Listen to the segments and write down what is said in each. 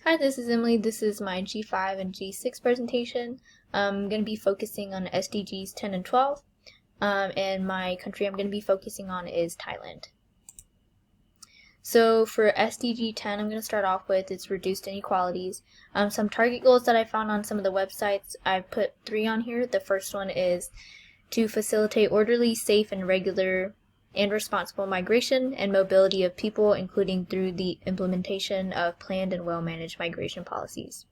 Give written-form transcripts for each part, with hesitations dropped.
Hi, this is Emily. This is my G5 and G6 presentation. I'm going to be focusing on SDGs 10 and 12, and my country I'm going to be focusing on is Thailand. So for SDG 10, I'm going to start off with its reduced inequalities. Some target goals that I found on some of the websites, I put 3 on here. The first one is to facilitate orderly, safe, and regular and responsible migration and mobility of people, including through the implementation of planned and well-managed migration policies.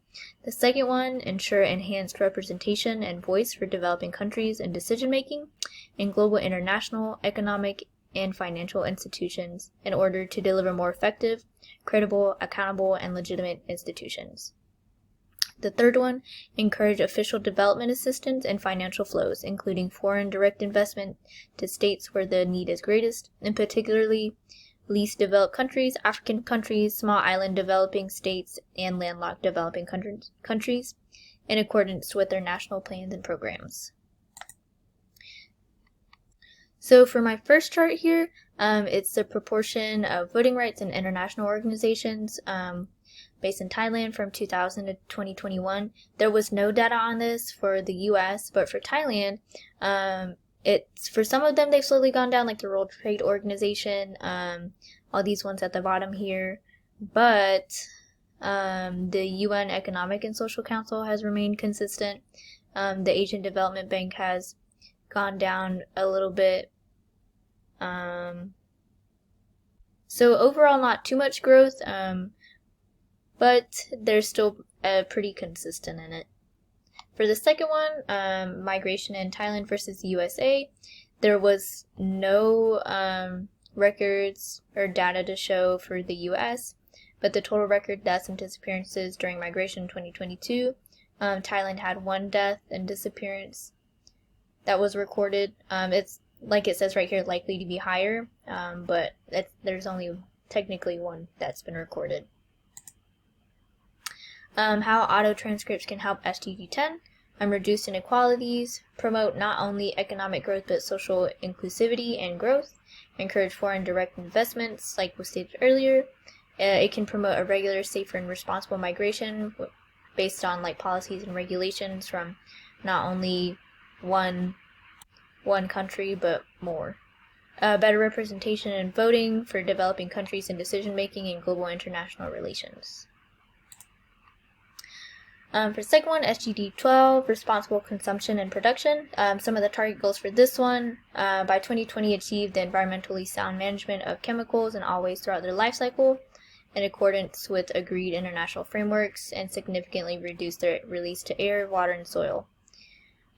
The second one, ensure enhanced representation and voice for developing countries in decision-making in global, international, economic, and financial institutions in order to deliver more effective, credible, accountable, and legitimate institutions. The third one, encourage official development assistance and financial flows, including foreign direct investment to states where the need is greatest, and particularly least developed countries, African countries, small island developing states, and landlocked developing countries, in accordance with their national plans and programs. So for my first chart here, it's the proportion of voting rights in international organizations based in Thailand from 2000 to 2021. There was no data on this for the US, but for Thailand, it's for some of them they've slowly gone down, like the World Trade Organization, all these ones at the bottom here. But the UN Economic and Social Council has remained consistent. The Asian Development Bank has gone down a little bit. So overall, not too much growth, but they're still pretty consistent in it. For the second one, migration in Thailand versus the USA, there was no records or data to show for the US, but the total record deaths and disappearances during migration in 2022, Thailand had 1 death and disappearance that was recorded. It's like it says right here, likely to be higher, but there's only technically 1 that's been recorded. How auto transcripts can help SDG 10, reduce inequalities, promote not only economic growth but social inclusivity and growth, encourage foreign direct investments, like was stated earlier. It can promote a regular, safer, and responsible migration based on like policies and regulations from not only one country but more. Better representation in voting for developing countries in decision-making in global international relations. For the second one, SDG 12, responsible consumption and production. Some of the target goals for this one, by 2020 achieve the environmentally sound management of chemicals and all waste throughout their life cycle in accordance with agreed international frameworks and significantly reduce their release to air, water, and soil.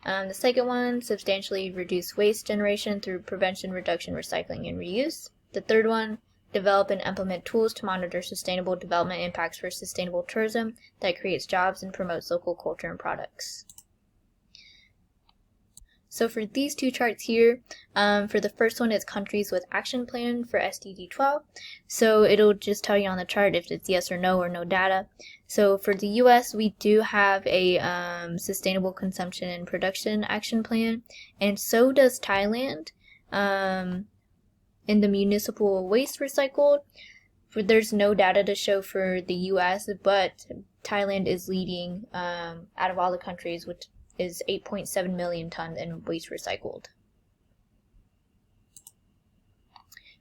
The second one, substantially reduce waste generation through prevention, reduction, recycling, and reuse. The third one, develop and implement tools to monitor sustainable development impacts for sustainable tourism that creates jobs and promotes local culture and products. So for these 2 charts here, for the first one, it's countries with action plan for SDG 12. So it'll just tell you on the chart if it's yes or no data. So for the US, we do have a sustainable consumption and production action plan, and so does Thailand. In the municipal waste recycled, there's no data to show for the US, but Thailand is leading out of all the countries, which is 8.7 million tons in waste recycled.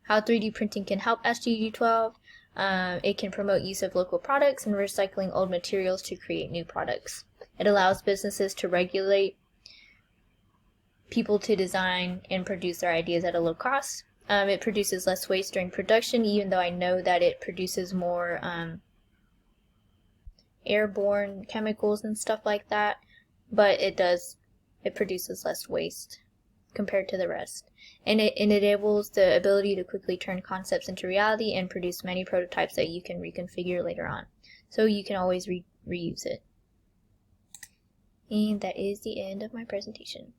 How 3D printing can help SDG 12. It can promote use of local products and recycling old materials to create new products. It allows businesses to regulate people to design and produce their ideas at a low cost. It produces less waste during production, even though I know that it produces more airborne chemicals and stuff like that, but it produces less waste compared to the rest. And it enables the ability to quickly turn concepts into reality and produce many prototypes that you can reconfigure later on. So you can always reuse it. And that is the end of my presentation.